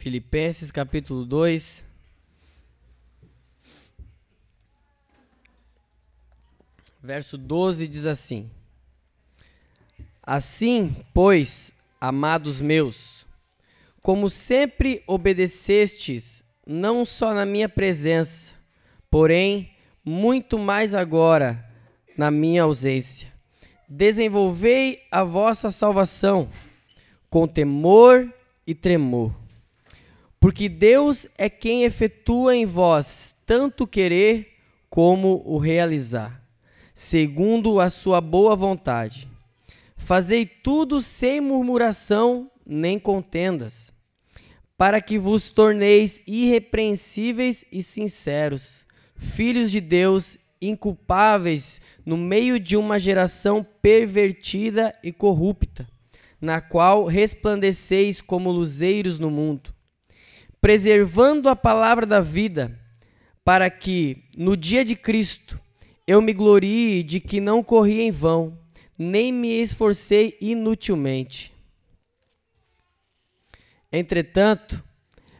Filipenses, capítulo 2. Verso 12 diz assim: Assim, pois, amados meus, como sempre obedecestes, não só na minha presença, porém, muito mais agora, na minha ausência, desenvolvei a vossa salvação com temor e tremor. Porque Deus é quem efetua em vós tanto querer como o realizar, segundo a sua boa vontade. Fazei tudo sem murmuração nem contendas, para que vos torneis irrepreensíveis e sinceros, filhos de Deus, inculpáveis no meio de uma geração pervertida e corrupta, na qual resplandeceis como luzeiros no mundo, preservando a palavra da vida, para que, no dia de Cristo, eu me glorie de que não corri em vão, nem me esforcei inutilmente. Entretanto,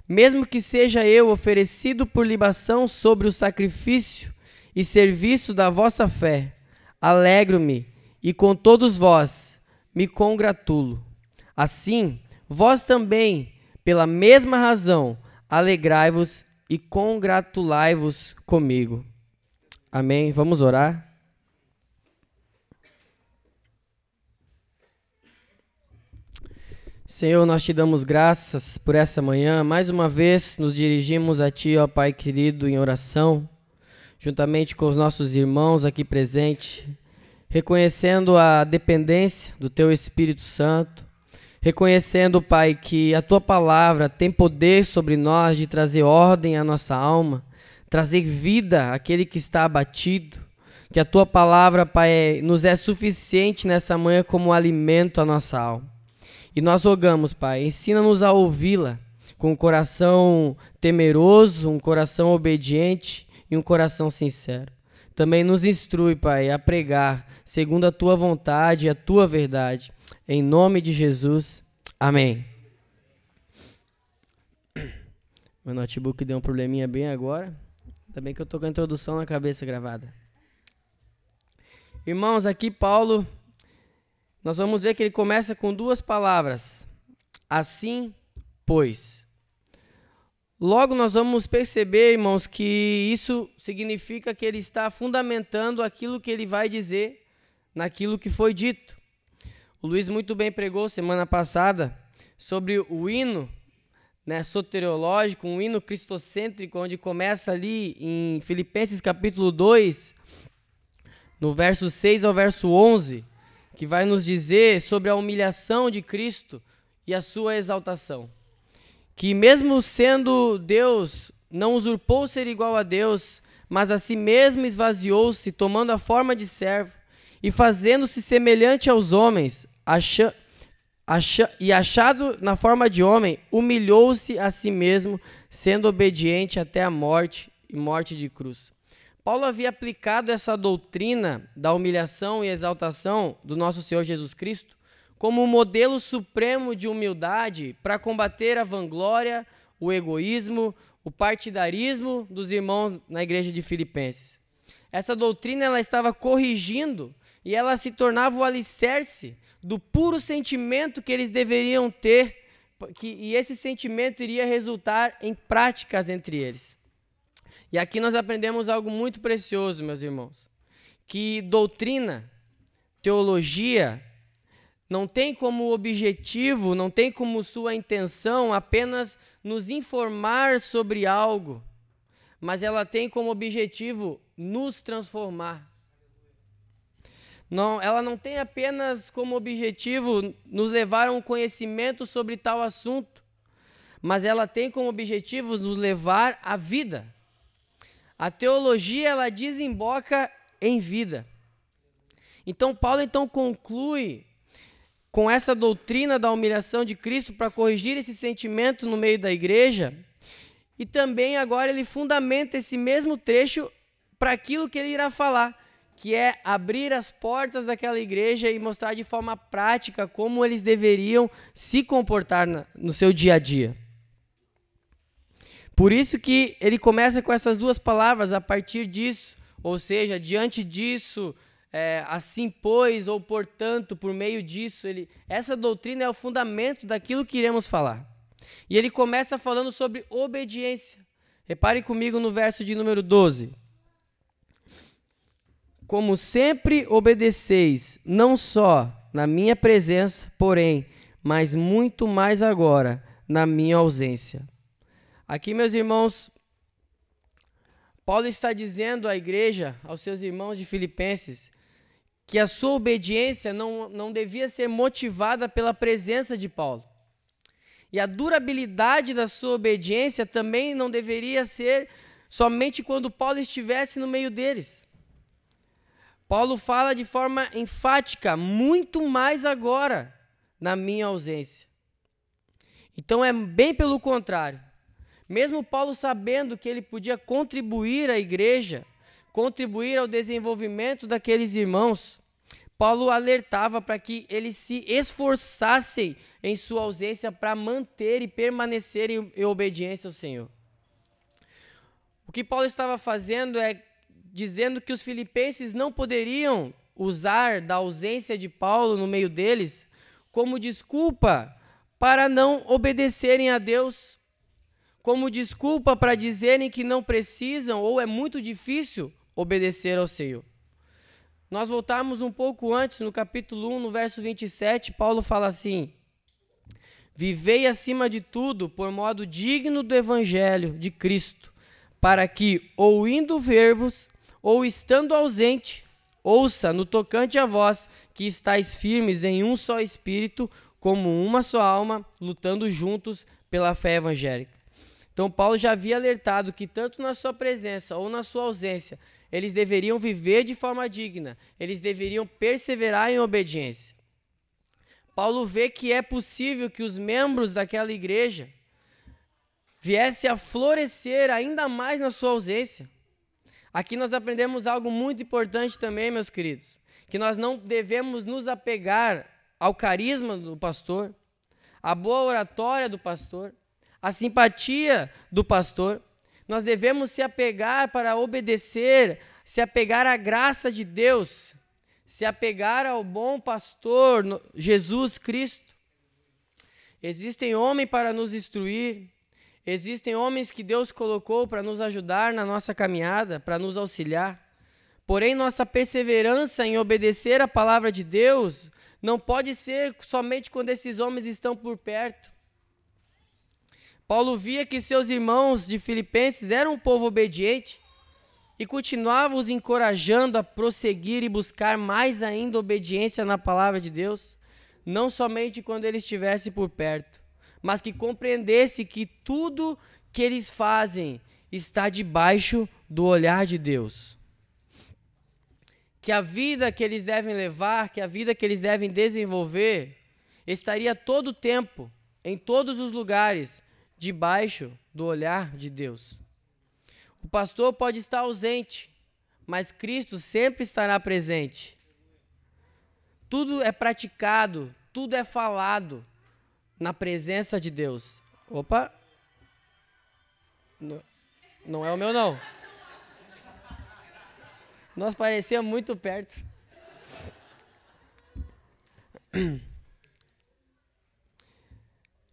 mesmo que seja eu oferecido por libação sobre o sacrifício e serviço da vossa fé, alegro-me e com todos vós me congratulo. Assim, vós também, pela mesma razão, alegrai-vos e congratulai-vos comigo. Amém. Vamos orar. Senhor, nós te damos graças por essa manhã. Mais uma vez nos dirigimos a Ti, ó Pai querido, em oração, juntamente com os nossos irmãos aqui presentes, reconhecendo a dependência do Teu Espírito Santo, reconhecendo, Pai, que a Tua palavra tem poder sobre nós de trazer ordem à nossa alma, trazer vida àquele que está abatido, que a Tua palavra, Pai, nos é suficiente nessa manhã como alimento à nossa alma. E nós rogamos, Pai, ensina-nos a ouvi-la com um coração temeroso, um coração obediente e um coração sincero. Também nos instrui, Pai, a pregar segundo a Tua vontade e a Tua verdade. Em nome de Jesus, amém. Meu notebook deu um probleminha bem agora. Ainda bem que eu estou com a introdução na cabeça gravada. Irmãos, aqui Paulo, nós vamos ver que ele começa com duas palavras. Assim, pois. Logo nós vamos perceber, irmãos, que isso significa que ele está fundamentando aquilo que ele vai dizer naquilo que foi dito. O Luiz muito bem pregou semana passada sobre o hino, né, soteriológico, um hino cristocêntrico, onde começa ali em Filipenses capítulo 2, no verso 6 ao verso 11, que vai nos dizer sobre a humilhação de Cristo e a sua exaltação. Que mesmo sendo Deus, não usurpou ser igual a Deus, mas a si mesmo esvaziou-se, tomando a forma de servo, e fazendo-se semelhante aos homens, achado na forma de homem, humilhou-se a si mesmo, sendo obediente até a morte e morte de cruz. Paulo havia aplicado essa doutrina da humilhação e exaltação do nosso Senhor Jesus Cristo como um modelo supremo de humildade para combater a vanglória, o egoísmo, o partidarismo dos irmãos na igreja de Filipenses. Essa doutrina ela estava corrigindo e ela se tornava o alicerce do puro sentimento que eles deveriam ter, e esse sentimento iria resultar em práticas entre eles. E aqui nós aprendemos algo muito precioso, meus irmãos, que doutrina, teologia, não tem como objetivo, não tem como sua intenção apenas nos informar sobre algo, mas ela tem como objetivo nos transformar. Não, ela não tem apenas como objetivo nos levar a um conhecimento sobre tal assunto, mas ela tem como objetivo nos levar à vida. A teologia, ela desemboca em vida. Então, Paulo conclui com essa doutrina da humilhação de Cristo para corrigir esse sentimento no meio da igreja, e também agora ele fundamenta esse mesmo trecho para aquilo que ele irá falar, que é abrir as portas daquela igreja e mostrar de forma prática como eles deveriam se comportar no seu dia a dia. Por isso que ele começa com essas duas palavras, a partir disso, ou seja, diante disso, assim pois, ou portanto, por meio disso, essa doutrina é o fundamento daquilo que iremos falar. E ele começa falando sobre obediência. Reparem comigo no verso de número 12. Como sempre obedeceis, não só na minha presença, porém, mas muito mais agora, na minha ausência. Aqui, meus irmãos, Paulo está dizendo à igreja, aos seus irmãos de Filipenses, que a sua obediência não devia ser motivada pela presença de Paulo. E a durabilidade da sua obediência também não deveria ser somente quando Paulo estivesse no meio deles. Paulo fala de forma enfática, muito mais agora, na minha ausência. Então é bem pelo contrário. Mesmo Paulo sabendo que ele podia contribuir à igreja, contribuir ao desenvolvimento daqueles irmãos, Paulo alertava para que eles se esforçassem em sua ausência para manter e permanecer em obediência ao Senhor. O que Paulo estava fazendo é dizendo que os filipenses não poderiam usar da ausência de Paulo no meio deles como desculpa para não obedecerem a Deus, como desculpa para dizerem que não precisam ou é muito difícil obedecer ao Senhor. Nós voltarmos um pouco antes, no capítulo 1, no verso 27, Paulo fala assim: vivei acima de tudo por modo digno do evangelho de Cristo, para que, ou indo ver-vos, ou estando ausente, ouça no tocante a vós, que estáis firmes em um só espírito, como uma só alma, lutando juntos pela fé evangélica. Então Paulo já havia alertado que tanto na sua presença ou na sua ausência, eles deveriam viver de forma digna, eles deveriam perseverar em obediência. Paulo vê que é possível que os membros daquela igreja viessem a florescer ainda mais na sua ausência. Aqui nós aprendemos algo muito importante também, meus queridos, que nós não devemos nos apegar ao carisma do pastor, à boa oratória do pastor, à simpatia do pastor. Nós devemos se apegar para obedecer, se apegar à graça de Deus, se apegar ao bom pastor, Jesus Cristo. Existem homens para nos instruir, existem homens que Deus colocou para nos ajudar na nossa caminhada, para nos auxiliar. Porém, nossa perseverança em obedecer a palavra de Deus não pode ser somente quando esses homens estão por perto. Paulo via que seus irmãos de Filipenses eram um povo obediente e continuava os encorajando a prosseguir e buscar mais ainda obediência na palavra de Deus, não somente quando ele estivesse por perto, mas que compreendesse que tudo que eles fazem está debaixo do olhar de Deus. Que a vida que eles devem levar, que a vida que eles devem desenvolver, estaria todo o tempo, em todos os lugares, debaixo do olhar de Deus. O pastor pode estar ausente, mas Cristo sempre estará presente. Tudo é praticado, tudo é falado na presença de Deus. Opa! Não é o meu, não. Nós parecemos muito perto.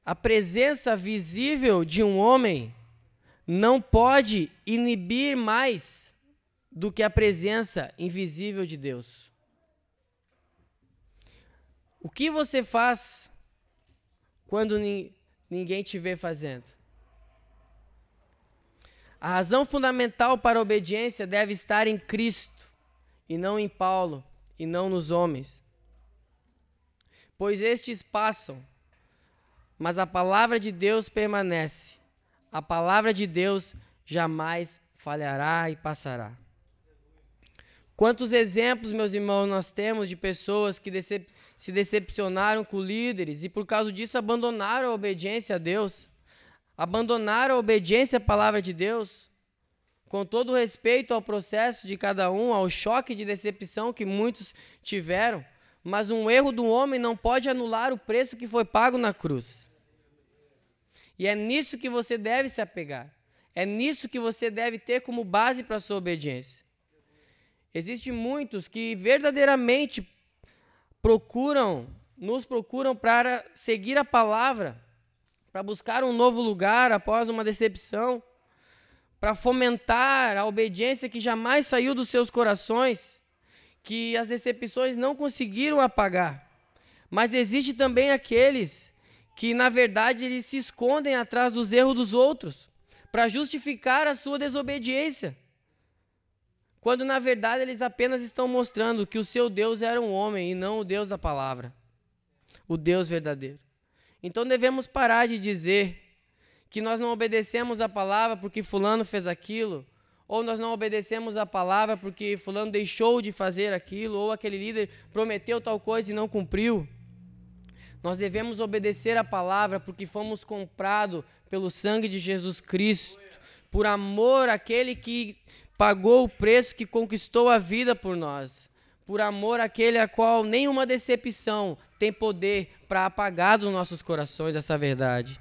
A presença visível de um homem não pode inibir mais do que a presença invisível de Deus. O que você faz quando ninguém te vê fazendo? A razão fundamental para a obediência deve estar em Cristo, e não em Paulo, e não nos homens. Pois estes passam, mas a palavra de Deus permanece. A palavra de Deus jamais falhará e passará. Quantos exemplos, meus irmãos, nós temos de pessoas que se decepcionaram com líderes e por causa disso abandonaram a obediência a Deus, abandonaram a obediência à palavra de Deus, com todo o respeito ao processo de cada um, ao choque de decepção que muitos tiveram, mas um erro do homem não pode anular o preço que foi pago na cruz. E é nisso que você deve se apegar. É nisso que você deve ter como base para a sua obediência. Existem muitos que verdadeiramente nos procuram para seguir a palavra, para buscar um novo lugar após uma decepção, para fomentar a obediência que jamais saiu dos seus corações, que as decepções não conseguiram apagar. Mas existe também aqueles que, na verdade, eles se escondem atrás dos erros dos outros, para justificar a sua desobediência, quando na verdade eles apenas estão mostrando que o seu Deus era um homem e não o Deus da palavra, o Deus verdadeiro. Então devemos parar de dizer que nós não obedecemos a palavra porque fulano fez aquilo, ou nós não obedecemos a palavra porque fulano deixou de fazer aquilo, ou aquele líder prometeu tal coisa e não cumpriu. Nós devemos obedecer a palavra porque fomos comprados pelo sangue de Jesus Cristo, por amor àquele que pagou o preço, que conquistou a vida por nós, por amor àquele a qual nenhuma decepção tem poder para apagar dos nossos corações essa verdade.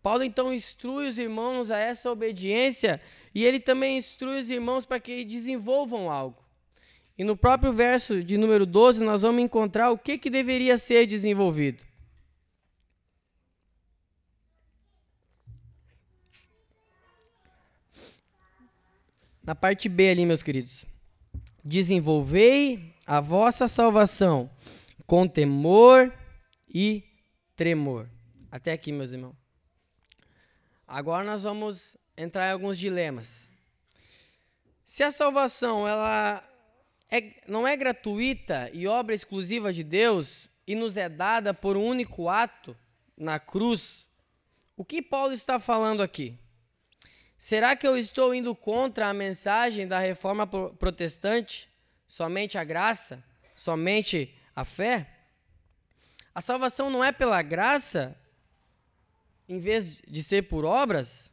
Paulo então instrui os irmãos a essa obediência e ele também instrui os irmãos para que desenvolvam algo. E no próprio verso de número 12 nós vamos encontrar o que deveria ser desenvolvido. Na parte B ali, meus queridos. Desenvolvei a vossa salvação com temor e tremor. Até aqui, meus irmãos. Agora nós vamos entrar em alguns dilemas. Se a salvação ela não é gratuita e obra exclusiva de Deus e nos é dada por um único ato na cruz, o que Paulo está falando aqui? Será que eu estou indo contra a mensagem da reforma protestante? Somente a graça? Somente a fé? A salvação não é pela graça, em vez de ser por obras?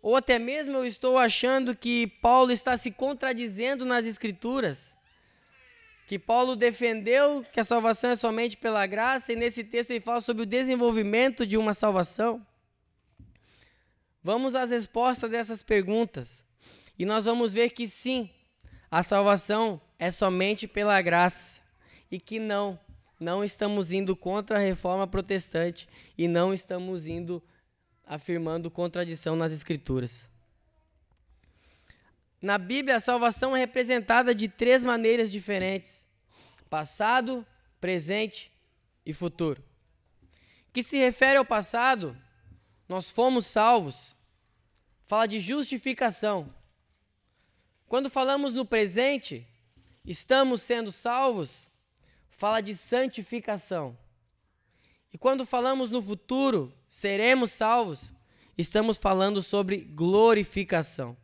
Ou até mesmo eu estou achando que Paulo está se contradizendo nas Escrituras? Que Paulo defendeu que a salvação é somente pela graça e nesse texto ele fala sobre o desenvolvimento de uma salvação? Vamos às respostas dessas perguntas e nós vamos ver que sim, a salvação é somente pela graça e que não estamos indo contra a reforma protestante e não estamos indo afirmando contradição nas Escrituras. Na Bíblia, a salvação é representada de 3 maneiras diferentes: passado, presente e futuro. Que se refere ao passado, nós fomos salvos, fala de justificação. Quando falamos no presente, estamos sendo salvos, fala de santificação. E quando falamos no futuro, seremos salvos, estamos falando sobre glorificação.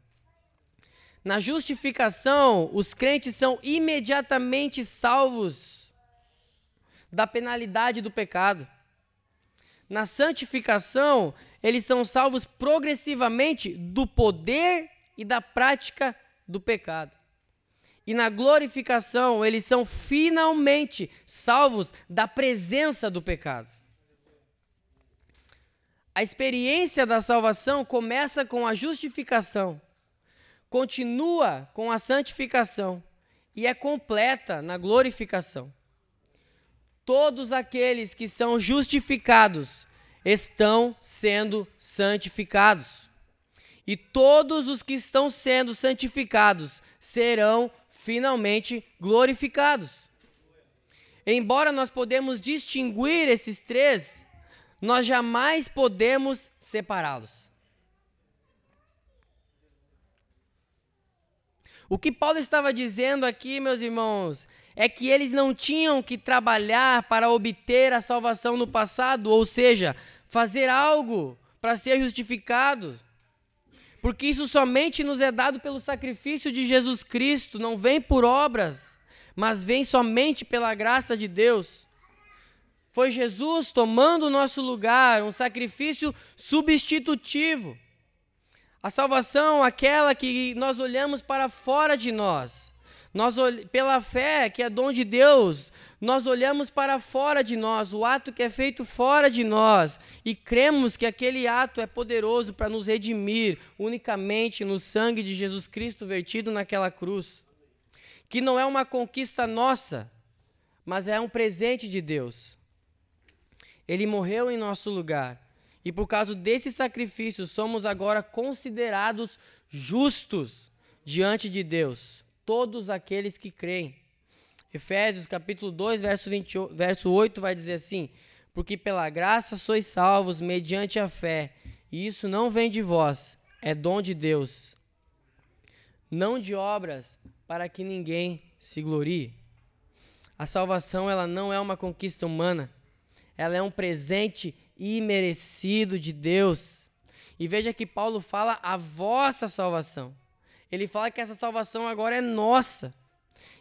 Na justificação, os crentes são imediatamente salvos da penalidade do pecado. Na santificação, eles são salvos progressivamente do poder e da prática do pecado. E na glorificação, eles são finalmente salvos da presença do pecado. A experiência da salvação começa com a justificação, continua com a santificação e é completa na glorificação. Todos aqueles que são justificados estão sendo santificados. E todos os que estão sendo santificados serão finalmente glorificados. Embora nós podemos distinguir esses 3, nós jamais podemos separá-los. O que Paulo estava dizendo aqui, meus irmãos, é que eles não tinham que trabalhar para obter a salvação no passado, ou seja, fazer algo para ser justificados, porque isso somente nos é dado pelo sacrifício de Jesus Cristo, não vem por obras, mas vem somente pela graça de Deus. Foi Jesus tomando o nosso lugar, um sacrifício substitutivo. A salvação, aquela que nós olhamos para fora de nós. Pela fé, que é dom de Deus, nós olhamos para fora de nós, o ato que é feito fora de nós, e cremos que aquele ato é poderoso para nos redimir unicamente no sangue de Jesus Cristo vertido naquela cruz. Que não é uma conquista nossa, mas é um presente de Deus. Ele morreu em nosso lugar, e por causa desse sacrifício somos agora considerados justos diante de Deus. Todos aqueles que creem. Efésios capítulo 2, verso 8 vai dizer assim: porque pela graça sois salvos mediante a fé, e isso não vem de vós, é dom de Deus, não de obras, para que ninguém se glorie. A salvação, ela não é uma conquista humana, ela é um presente imerecido de Deus. E veja que Paulo fala a vossa salvação. Ele fala que essa salvação agora é nossa.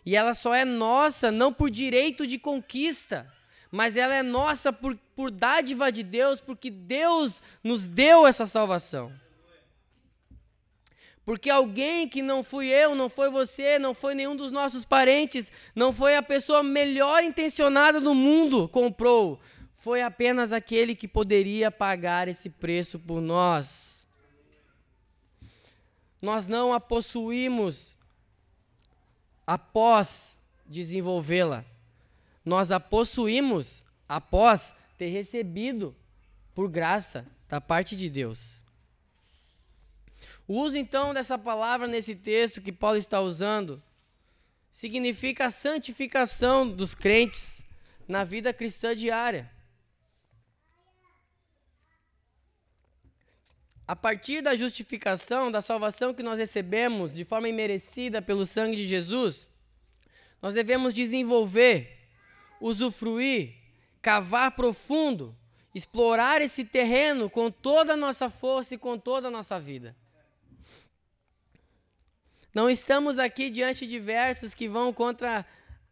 E ela só é nossa não por direito de conquista, mas ela é nossa por dádiva de Deus, porque Deus nos deu essa salvação. Porque alguém que não fui eu, não foi você, não foi nenhum dos nossos parentes, não foi a pessoa melhor intencionada do mundo comprou. Foi apenas aquele que poderia pagar esse preço por nós. Nós não a possuímos após desenvolvê-la. Nós a possuímos após ter recebido por graça da parte de Deus. O uso então dessa palavra nesse texto que Paulo está usando significa a santificação dos crentes na vida cristã diária. A partir da justificação, da salvação que nós recebemos de forma imerecida pelo sangue de Jesus, nós devemos desenvolver, usufruir, cavar profundo, explorar esse terreno com toda a nossa força e com toda a nossa vida. Não estamos aqui diante de versos que vão contra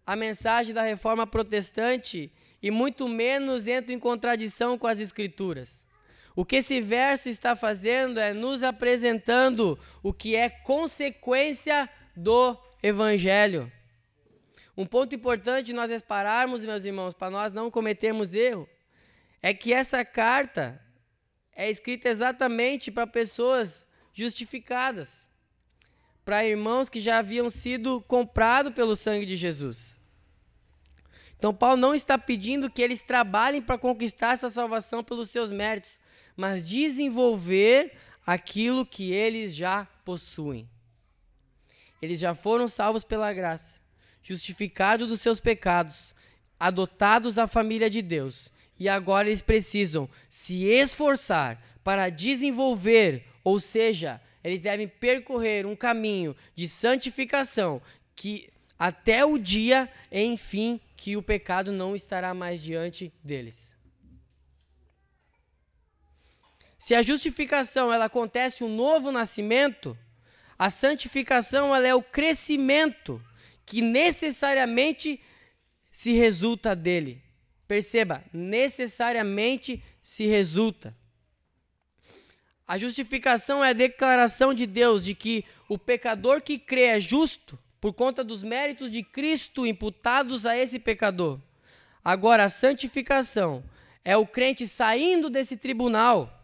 a mensagem da reforma protestante e muito menos entram em contradição com as Escrituras. O que esse verso está fazendo é nos apresentando o que é consequência do Evangelho. Um ponto importante nós repararmos, meus irmãos, para nós não cometermos erro, é que essa carta é escrita exatamente para pessoas justificadas, para irmãos que já haviam sido comprados pelo sangue de Jesus. Então Paulo não está pedindo que eles trabalhem para conquistar essa salvação pelos seus méritos, mas desenvolver aquilo que eles já possuem. Eles já foram salvos pela graça, justificados dos seus pecados, adotados à família de Deus, e agora eles precisam se esforçar para desenvolver, ou seja, eles devem percorrer um caminho de santificação que até o dia, enfim, que o pecado não estará mais diante deles. Se a justificação ela acontece um novo nascimento, a santificação ela é o crescimento que necessariamente se resulta dele. Perceba, necessariamente se resulta. A justificação é a declaração de Deus de que o pecador que crê é justo por conta dos méritos de Cristo imputados a esse pecador. Agora, a santificação é o crente saindo desse tribunal,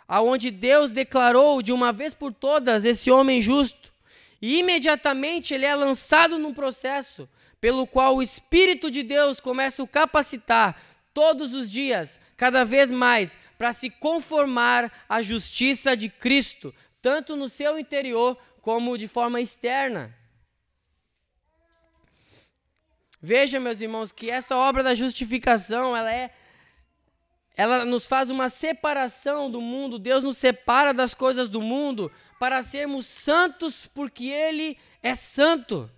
aonde Deus declarou de uma vez por todas esse homem justo, e imediatamente ele é lançado num processo pelo qual o Espírito de Deus começa a o capacitar todos os dias, cada vez mais, para se conformar à justiça de Cristo, tanto no seu interior como de forma externa. Veja, meus irmãos, que essa obra da justificação, ela nos faz uma separação do mundo. Deus nos separa das coisas do mundo para sermos santos, porque Ele é santo.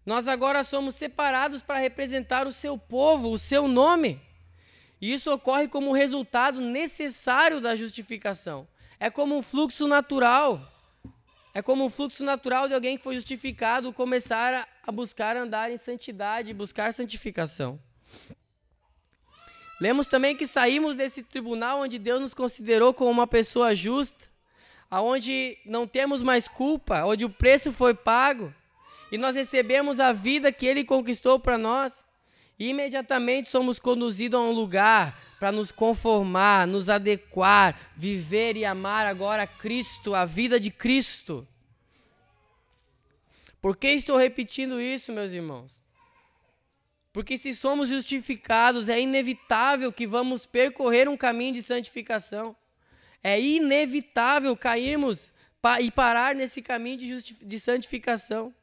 Nós agora somos separados para representar o seu povo, o seu nome. E isso ocorre como resultado necessário da justificação. É como um fluxo natural. É como um fluxo natural de alguém que foi justificado começar a buscar andar em santidade, buscar santificação. Lemos também que saímos desse tribunal onde Deus nos considerou como uma pessoa justa, onde não temos mais culpa, onde o preço foi pago, e nós recebemos a vida que Ele conquistou para nós, e imediatamente somos conduzidos a um lugar para nos conformar, nos adequar, viver e amar agora Cristo, a vida de Cristo. Por que estou repetindo isso, meus irmãos? Porque se somos justificados, é inevitável que vamos percorrer um caminho de santificação. É inevitável cairmos e parar nesse caminho de santificação.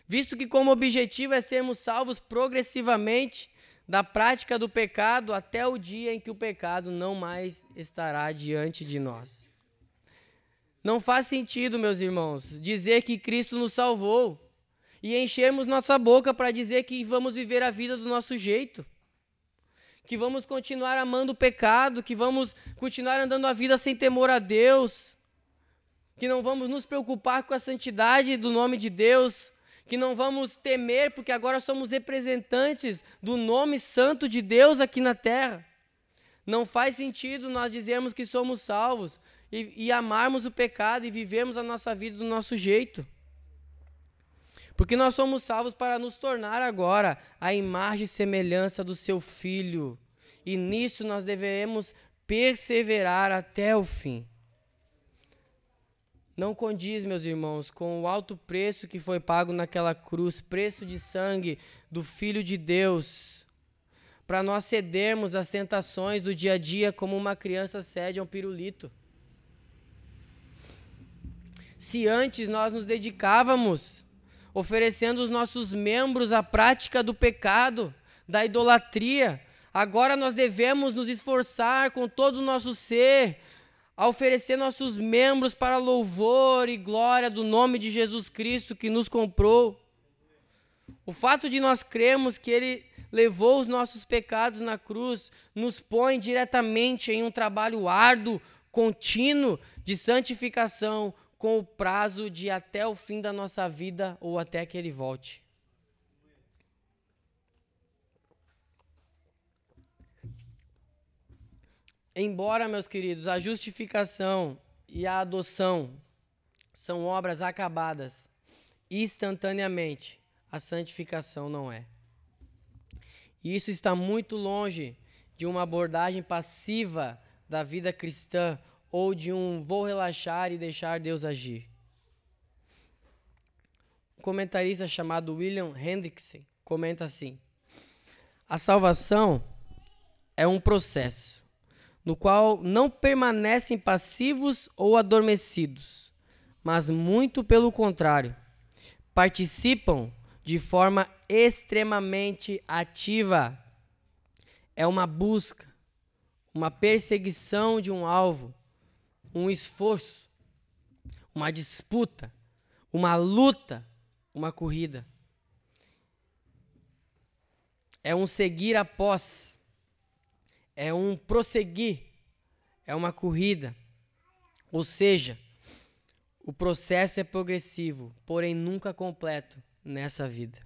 Visto que como objetivo é sermos salvos progressivamente da prática do pecado até o dia em que o pecado não mais estará diante de nós. Não faz sentido, meus irmãos, dizer que Cristo nos salvou e enchermos nossa boca para dizer que vamos viver a vida do nosso jeito, que vamos continuar amando o pecado, que vamos continuar andando a vida sem temor a Deus, que não vamos nos preocupar com a santidade do nome de Deus, que não vamos temer porque agora somos representantes do nome santo de Deus aqui na terra. Não faz sentido nós dizermos que somos salvos e amarmos o pecado e vivermos a nossa vida do nosso jeito. Porque nós somos salvos para nos tornar agora a imagem e semelhança do seu Filho. E nisso nós devemos perseverar até o fim. Não condiz, meus irmãos, com o alto preço que foi pago naquela cruz, preço de sangue do Filho de Deus, para nós cedermos às tentações do dia a dia como uma criança cede a um pirulito. Se antes nós nos dedicávamos oferecendo os nossos membros à prática do pecado, da idolatria, agora nós devemos nos esforçar com todo o nosso ser, a oferecer nossos membros para louvor e glória do nome de Jesus Cristo que nos comprou. O fato de nós crermos que Ele levou os nossos pecados na cruz, nos põe diretamente em um trabalho árduo, contínuo de santificação, com o prazo de até o fim da nossa vida ou até que Ele volte. Embora, meus queridos, a justificação e a adoção são obras acabadas instantaneamente, a santificação não é. E isso está muito longe de uma abordagem passiva da vida cristã ou de um vou relaxar e deixar Deus agir. Um comentarista chamado William Hendrickson comenta assim: a salvação é um processo no qual não permanecem passivos ou adormecidos, mas muito pelo contrário, participam de forma extremamente ativa. É uma busca, uma perseguição de um alvo, um esforço, uma disputa, uma luta, uma corrida. É um seguir após, é um prosseguir, é uma corrida. Ou seja, o processo é progressivo, porém nunca completo nessa vida.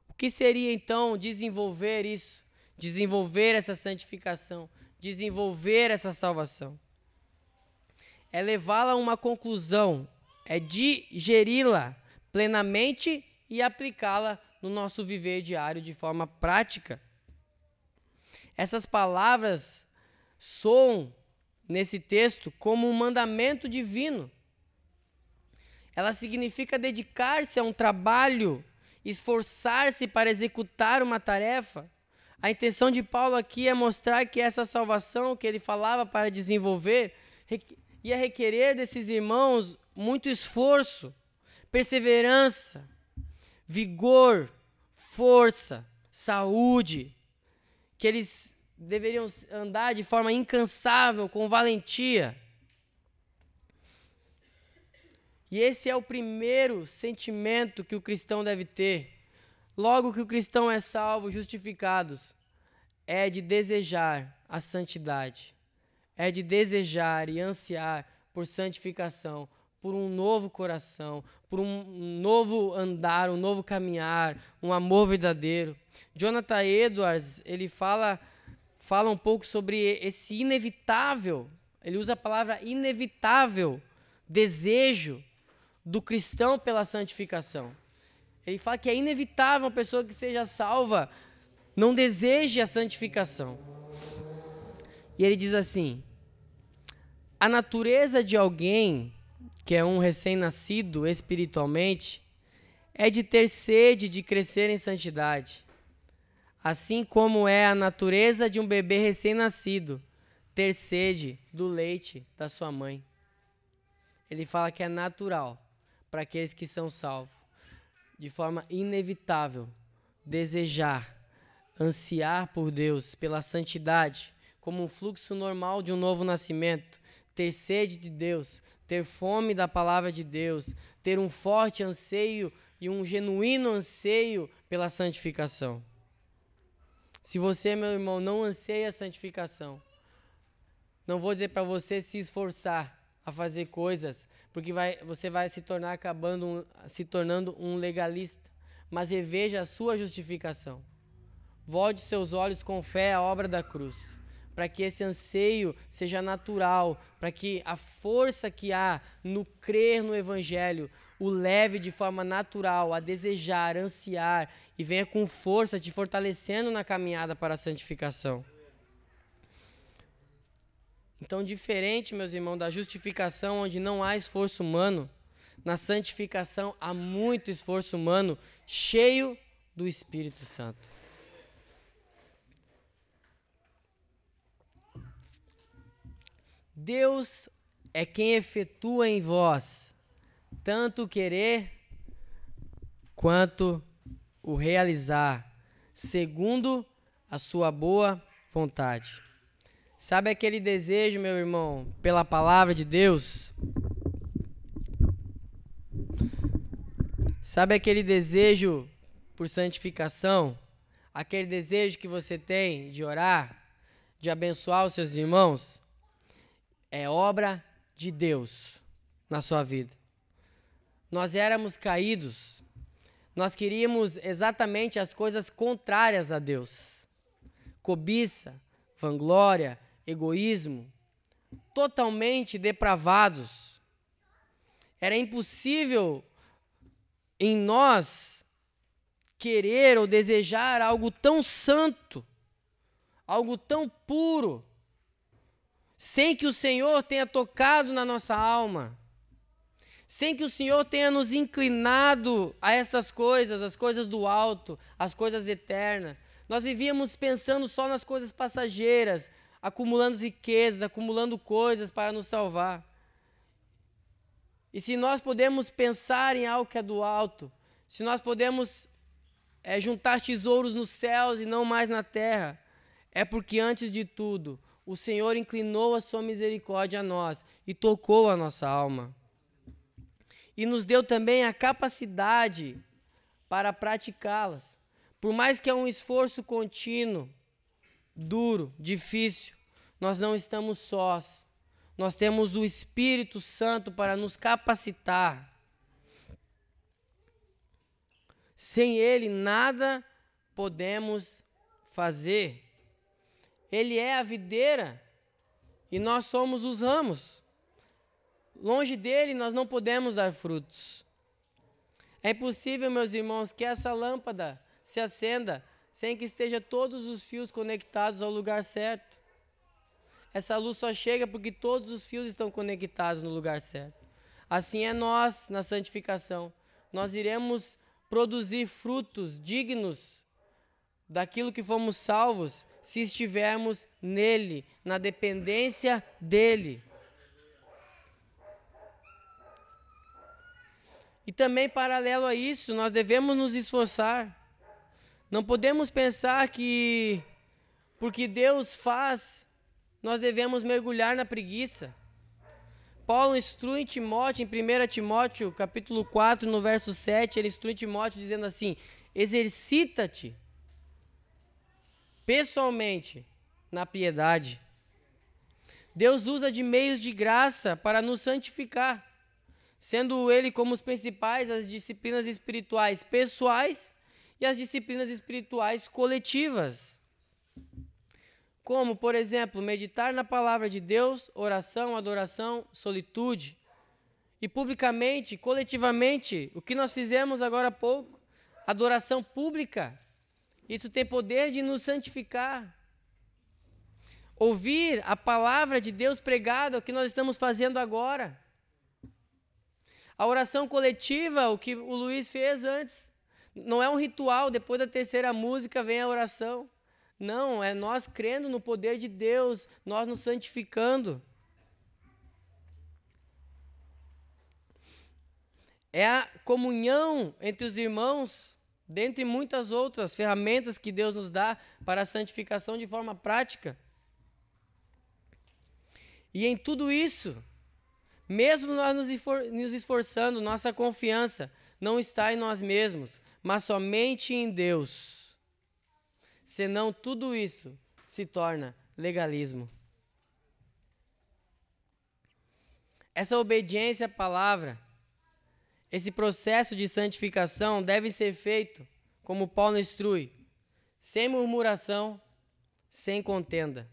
O que seria então desenvolver isso? Desenvolver essa santificação, desenvolver essa salvação? É levá-la a uma conclusão, é digeri-la plenamente e aplicá-la no nosso viver diário de forma prática. Essas palavras soam nesse texto como um mandamento divino. Ela significa dedicar-se a um trabalho, esforçar-se para executar uma tarefa. A intenção de Paulo aqui é mostrar que essa salvação que ele falava para desenvolver ia requerer desses irmãos muito esforço, perseverança, vigor, força, saúde, que eles deveriam andar de forma incansável, com valentia. E esse é o primeiro sentimento que o cristão deve ter. Logo que o cristão é salvo, justificados, é de desejar a santidade, é de desejar e ansiar por santificação, por um novo coração, por um novo andar, um novo caminhar, um amor verdadeiro. Jonathan Edwards, ele fala um pouco sobre esse inevitável, ele usa a palavra inevitável, desejo do cristão pela santificação. Ele fala que é inevitável uma pessoa que seja salva não deseje a santificação. E ele diz assim: a natureza de alguém que é um recém-nascido espiritualmente é de ter sede de crescer em santidade, assim como é a natureza de um bebê recém-nascido ter sede do leite da sua mãe. Ele fala que é natural para aqueles que são salvos, de forma inevitável, desejar, ansiar por Deus, pela santidade, como um fluxo normal de um novo nascimento, ter sede de Deus, ter fome da palavra de Deus, ter um forte anseio e um genuíno anseio pela santificação. Se você, meu irmão, não anseia a santificação, não vou dizer para você se esforçar a fazer coisas, porque você vai se tornando um legalista, mas reveja a sua justificação. Volte seus olhos com fé à obra da cruz, para que esse anseio seja natural, para que a força que há no crer no Evangelho o leve de forma natural a desejar, ansiar e venha com força te fortalecendo na caminhada para a santificação. Então, diferente, meus irmãos, da justificação onde não há esforço humano, na santificação há muito esforço humano cheio do Espírito Santo. Deus é quem efetua em vós tanto o querer quanto o realizar, segundo a sua boa vontade. Sabe aquele desejo, meu irmão, pela palavra de Deus? Sabe aquele desejo por santificação? Aquele desejo que você tem de orar, de abençoar os seus irmãos? É obra de Deus na sua vida. Nós éramos caídos, nós queríamos exatamente as coisas contrárias a Deus. Cobiça, vanglória, egoísmo, totalmente depravados. Era impossível em nós querer ou desejar algo tão santo, algo tão puro, sem que o Senhor tenha tocado na nossa alma, sem que o Senhor tenha nos inclinado a essas coisas, as coisas do alto, as coisas eternas. Nós vivíamos pensando só nas coisas passageiras, acumulando riquezas, acumulando coisas para nos salvar. E se nós podemos pensar em algo que é do alto, se nós podemos juntar tesouros nos céus e não mais na terra, é porque antes de tudo, o Senhor inclinou a sua misericórdia a nós e tocou a nossa alma. E nos deu também a capacidade para praticá-las. Por mais que é um esforço contínuo, duro, difícil, nós não estamos sós. Nós temos o Espírito Santo para nos capacitar. Sem Ele, nada podemos fazer. Ele é a videira e nós somos os ramos. Longe dele, nós não podemos dar frutos. É impossível, meus irmãos, que essa lâmpada se acenda sem que estejam todos os fios conectados ao lugar certo. Essa luz só chega porque todos os fios estão conectados no lugar certo. Assim é nós, na santificação. Nós iremos produzir frutos dignos daquilo que fomos salvos se estivermos nele, na dependência dele. E também, paralelo a isso, nós devemos nos esforçar. Não podemos pensar que, porque Deus faz, nós devemos mergulhar na preguiça. Paulo instrui Timóteo, em 1 Timóteo, capítulo 4, no verso 7, ele instrui Timóteo dizendo assim: exercita-te pessoalmente na piedade. Deus usa de meios de graça para nos santificar, sendo ele como os principais as disciplinas espirituais pessoais e as disciplinas espirituais coletivas. Como, por exemplo, meditar na palavra de Deus, oração, adoração, solitude. e publicamente, coletivamente, o que nós fizemos agora há pouco, adoração pública, isso tem poder de nos santificar. Ouvir a palavra de Deus pregada, o que nós estamos fazendo agora. A oração coletiva, o que o Luiz fez antes, não é um ritual, depois da terceira música vem a oração. Não, é nós crendo no poder de Deus, nós nos santificando. É a comunhão entre os irmãos, dentre muitas outras ferramentas que Deus nos dá para a santificação de forma prática. E em tudo isso, mesmo nós nos esforçando, nossa confiança não está em nós mesmos, mas somente em Deus. Senão tudo isso se torna legalismo. Essa obediência à palavra, esse processo de santificação deve ser feito, como Paulo instrui, sem murmuração, sem contenda.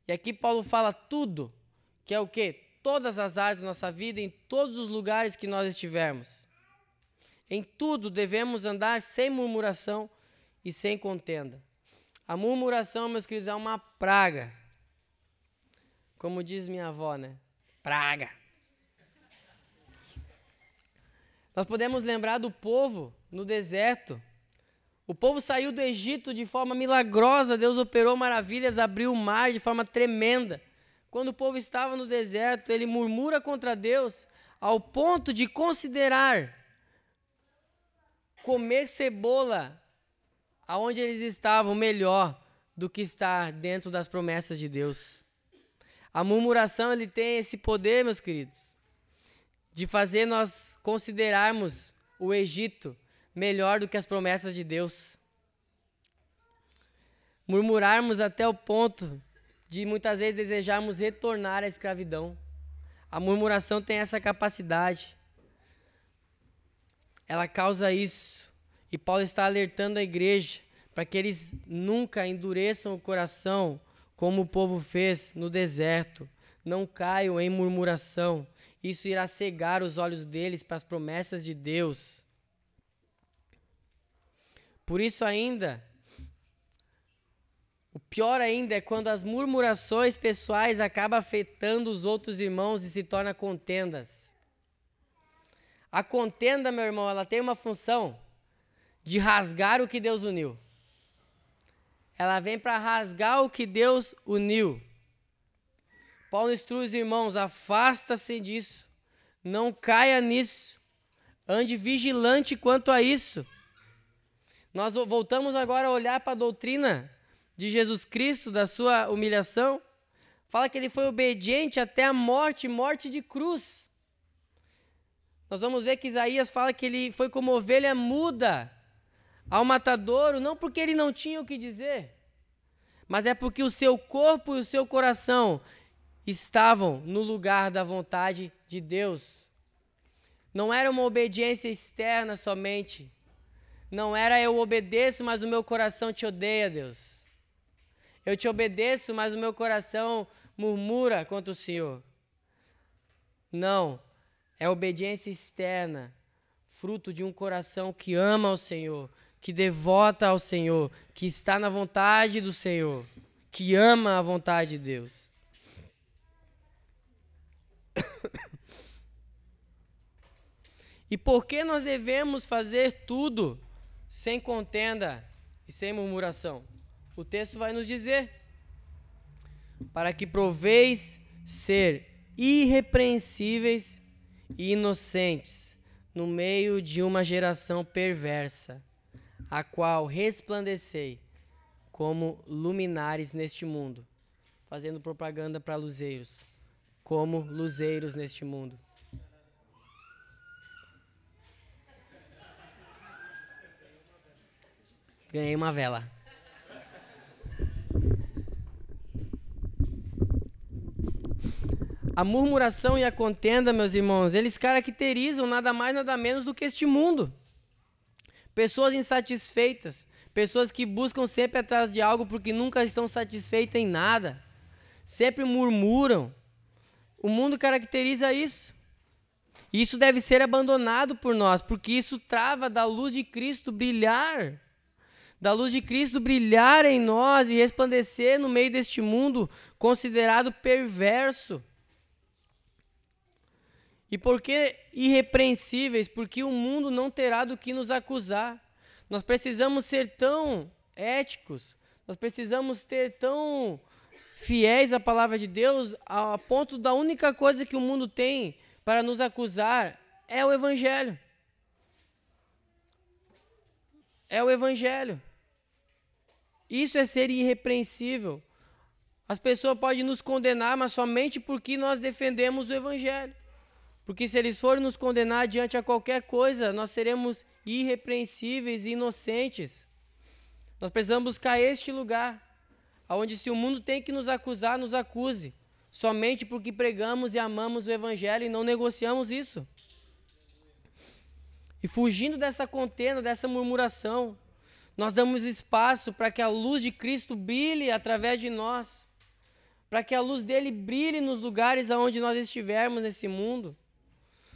E aqui Paulo fala tudo, que é o quê? Todas as áreas da nossa vida, em todos os lugares que nós estivermos. Em tudo devemos andar sem murmuração e sem contenda. A murmuração, meus queridos, é uma praga. Como diz minha avó, né? Praga. Nós podemos lembrar do povo no deserto. O povo saiu do Egito de forma milagrosa, Deus operou maravilhas, abriu o mar de forma tremenda. Quando o povo estava no deserto, ele murmura contra Deus ao ponto de considerar comer cebola aonde eles estavam melhor do que estar dentro das promessas de Deus. A murmuração, ele tem esse poder, meus queridos, de fazer nós considerarmos o Egito melhor do que as promessas de Deus. Murmurarmos até o ponto de muitas vezes desejarmos retornar à escravidão. A murmuração tem essa capacidade. Ela causa isso. E Paulo está alertando a igreja para que eles nunca endureçam o coração como o povo fez no deserto. Não caiam em murmuração. Isso irá cegar os olhos deles para as promessas de Deus. Por isso ainda, o pior ainda é quando as murmurações pessoais acabam afetando os outros irmãos e se tornam contendas. A contenda, meu irmão, ela tem uma função de rasgar o que Deus uniu. Ela vem para rasgar o que Deus uniu. Paulo instrui os irmãos, afasta-se disso, não caia nisso, ande vigilante quanto a isso. Nós voltamos agora a olhar para a doutrina de Jesus Cristo, da sua humilhação. Fala que ele foi obediente até a morte, morte de cruz. Nós vamos ver que Isaías fala que ele foi como ovelha muda ao matadouro, não porque ele não tinha o que dizer, mas é porque o seu corpo e o seu coração estavam no lugar da vontade de Deus. Não era uma obediência externa somente. Não era eu obedeço, mas o meu coração te odeia, Deus. Eu te obedeço, mas o meu coração murmura contra o Senhor. Não, é obediência externa, fruto de um coração que ama ao Senhor, que devota ao Senhor, que está na vontade do Senhor, que ama a vontade de Deus. E por que nós devemos fazer tudo sem contenda e sem murmuração? O texto vai nos dizer: para que proveis ser irrepreensíveis e inocentes no meio de uma geração perversa, a qual resplandecei como luminares neste mundo, fazendo propaganda para luzeiros, como luzeiros neste mundo. Ganhei uma vela. A murmuração e a contenda, meus irmãos, eles caracterizam nada mais, nada menos do que este mundo. Pessoas insatisfeitas, pessoas que buscam sempre atrás de algo porque nunca estão satisfeitas em nada, sempre murmuram. O mundo caracteriza isso. E isso deve ser abandonado por nós, porque isso trava da luz de Cristo brilhar. Da luz de Cristo brilhar em nós e resplandecer no meio deste mundo considerado perverso. E por que irrepreensíveis? Porque o mundo não terá do que nos acusar. Nós precisamos ser tão éticos, nós precisamos ter tão fiéis à palavra de Deus, a ponto da única coisa que o mundo tem para nos acusar é o Evangelho. É o Evangelho. Isso é ser irrepreensível. As pessoas podem nos condenar, mas somente porque nós defendemos o Evangelho. Porque se eles forem nos condenar diante a qualquer coisa, nós seremos irrepreensíveis e inocentes. Nós precisamos buscar este lugar, onde se o mundo tem que nos acusar, nos acuse. Somente porque pregamos e amamos o Evangelho e não negociamos isso. E fugindo dessa contenda, dessa murmuração, nós damos espaço para que a luz de Cristo brilhe através de nós. Para que a luz dele brilhe nos lugares aonde nós estivermos nesse mundo.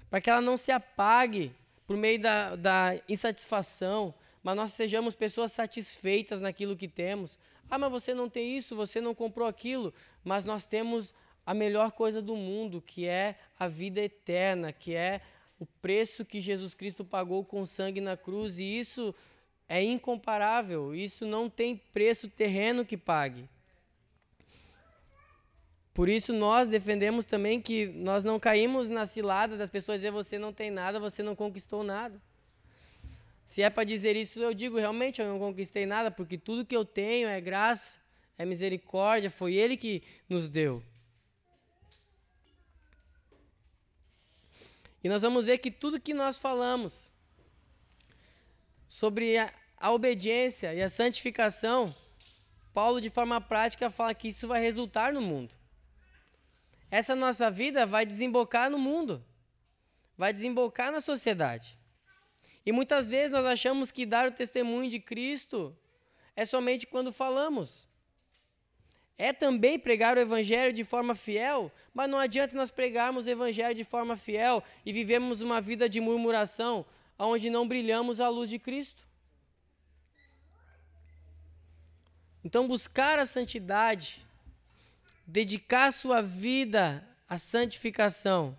Para que ela não se apague por meio da insatisfação, mas nós sejamos pessoas satisfeitas naquilo que temos. Ah, mas você não tem isso, você não comprou aquilo, mas nós temos a melhor coisa do mundo, que é a vida eterna, que é o preço que Jesus Cristo pagou com sangue na cruz, e isso é incomparável, isso não tem preço terreno que pague. Por isso nós defendemos também que nós não caímos na cilada das pessoas dizer você não tem nada, você não conquistou nada. Se é para dizer isso, eu digo realmente eu não conquistei nada, porque tudo que eu tenho é graça, é misericórdia, foi Ele que nos deu. E nós vamos ver que tudo que nós falamos sobre a obediência e a santificação, Paulo de forma prática fala que isso vai resultar no mundo. Essa nossa vida vai desembocar no mundo, vai desembocar na sociedade. E muitas vezes nós achamos que dar o testemunho de Cristo é somente quando falamos. É também pregar o Evangelho de forma fiel, mas não adianta nós pregarmos o Evangelho de forma fiel e vivemos uma vida de murmuração, onde não brilhamos a luz de Cristo. Então buscar a santidade, dedicar sua vida à santificação,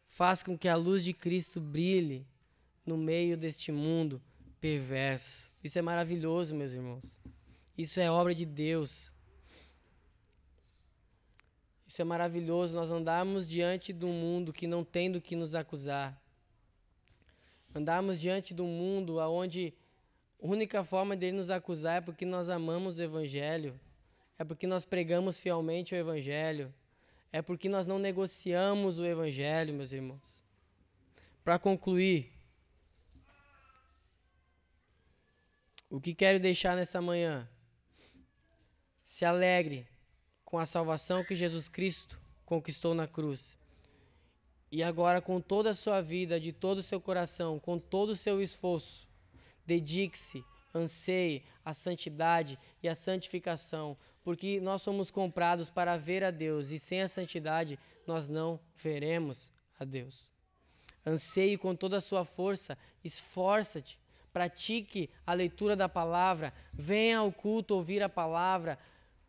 faz com que a luz de Cristo brilhe no meio deste mundo perverso. Isso é maravilhoso, meus irmãos. Isso é obra de Deus. Isso é maravilhoso, nós andarmos diante de um mundo que não tem do que nos acusar. Andarmos diante de um mundo onde a única forma dele nos acusar é porque nós amamos o Evangelho, é porque nós pregamos fielmente o Evangelho, é porque nós não negociamos o Evangelho, meus irmãos. Para concluir, o que quero deixar nessa manhã? Se alegre com a salvação que Jesus Cristo conquistou na cruz. E agora, com toda a sua vida, de todo o seu coração, com todo o seu esforço, dedique-se, anseie a santidade e a santificação, porque nós somos comprados para ver a Deus, e sem a santidade nós não veremos a Deus. Anseie com toda a sua força, esforça-te, pratique a leitura da palavra, venha ao culto ouvir a palavra,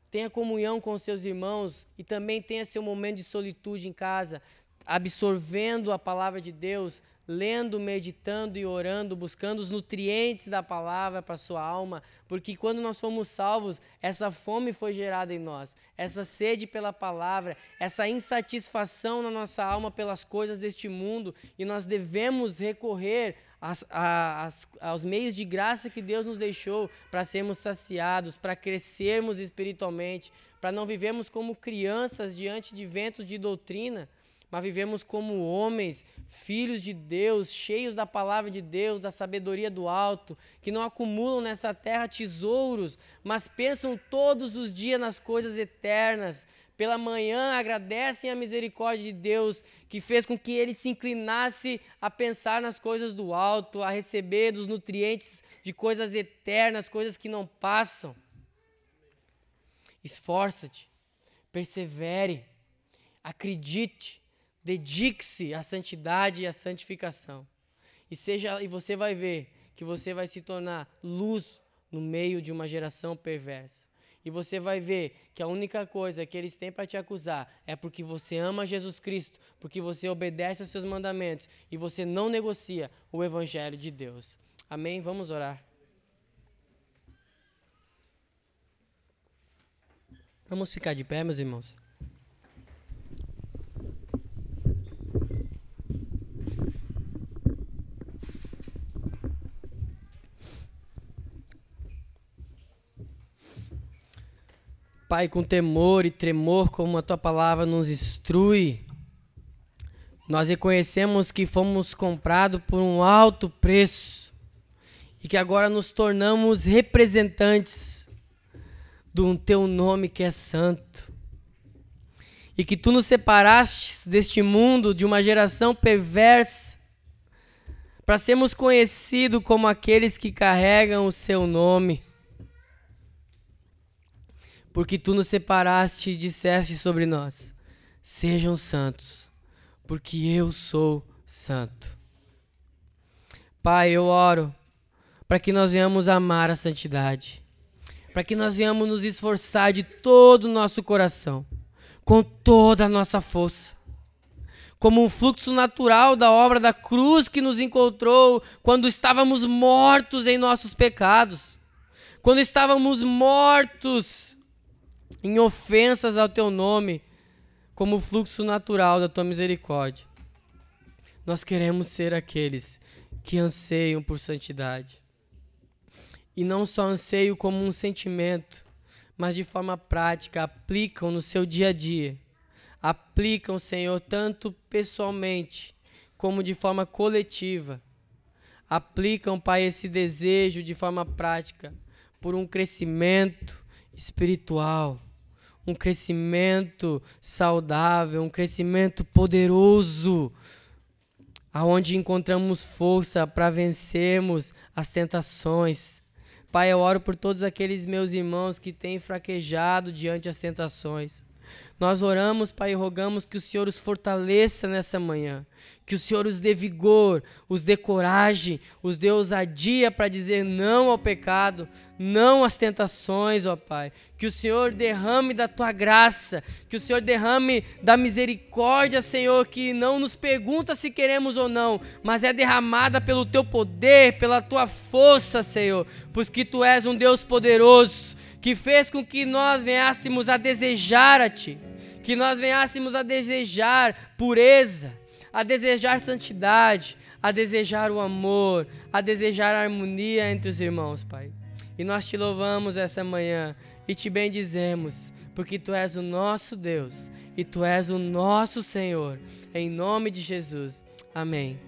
tenha comunhão com seus irmãos e também tenha seu momento de solitude em casa, absorvendo a palavra de Deus, lendo, meditando e orando, buscando os nutrientes da palavra para a sua alma, porque quando nós fomos salvos, essa fome foi gerada em nós, essa sede pela palavra, essa insatisfação na nossa alma pelas coisas deste mundo, e nós devemos recorrer aos meios de graça que Deus nos deixou para sermos saciados, para crescermos espiritualmente, para não vivermos como crianças diante de ventos de doutrina, mas vivemos como homens, filhos de Deus, cheios da palavra de Deus, da sabedoria do alto, que não acumulam nessa terra tesouros, mas pensam todos os dias nas coisas eternas. Pela manhã agradecem a misericórdia de Deus, que fez com que ele se inclinasse a pensar nas coisas do alto, a receber dos nutrientes de coisas eternas, coisas que não passam. Esforça-te, persevere, acredite, Dedique-se à santidade e à santificação. E você vai ver que você vai se tornar luz no meio de uma geração perversa. E você vai ver que a única coisa que eles têm para te acusar é porque você ama Jesus Cristo, porque você obedece aos seus mandamentos e você não negocia o Evangelho de Deus. Amém? Vamos orar. Vamos ficar de pé, meus irmãos. Pai, com temor e tremor, como a Tua palavra nos instrui, nós reconhecemos que fomos comprados por um alto preço e que agora nos tornamos representantes do Teu nome que é santo. E que Tu nos separaste deste mundo, de uma geração perversa, para sermos conhecidos como aqueles que carregam o Seu nome. Porque Tu nos separaste e disseste sobre nós: sejam santos, porque eu sou santo. Pai, eu oro para que nós venhamos amar a santidade, para que nós venhamos nos esforçar de todo o nosso coração, com toda a nossa força, como um fluxo natural da obra da cruz que nos encontrou quando estávamos mortos em nossos pecados, quando estávamos mortos em ofensas ao Teu nome, como o fluxo natural da Tua misericórdia. Nós queremos ser aqueles que anseiam por santidade. E não só anseiam como um sentimento, mas de forma prática, aplicam no seu dia a dia. Aplicam, Senhor, tanto pessoalmente, como de forma coletiva. Aplicam, Pai, esse desejo de forma prática, por um crescimento espiritual, um crescimento saudável, um crescimento poderoso, aonde encontramos força para vencermos as tentações. Pai, eu oro por todos aqueles meus irmãos que têm fraquejado diante das tentações. Nós oramos, Pai, e rogamos que o Senhor os fortaleça nessa manhã, que o Senhor os dê vigor, os dê coragem, os dê ousadia para dizer não ao pecado, não às tentações, ó Pai. Que o Senhor derrame da Tua graça, que o Senhor derrame da misericórdia, Senhor, que não nos pergunta se queremos ou não, mas é derramada pelo Teu poder, pela Tua força, Senhor, pois que Tu és um Deus poderoso, que fez com que nós venhássemos a desejar a Ti, que nós venhássemos a desejar pureza, a desejar santidade, a desejar o amor, a desejar a harmonia entre os irmãos, Pai. E nós Te louvamos essa manhã e Te bendizemos, porque Tu és o nosso Deus e Tu és o nosso Senhor. Em nome de Jesus. Amém.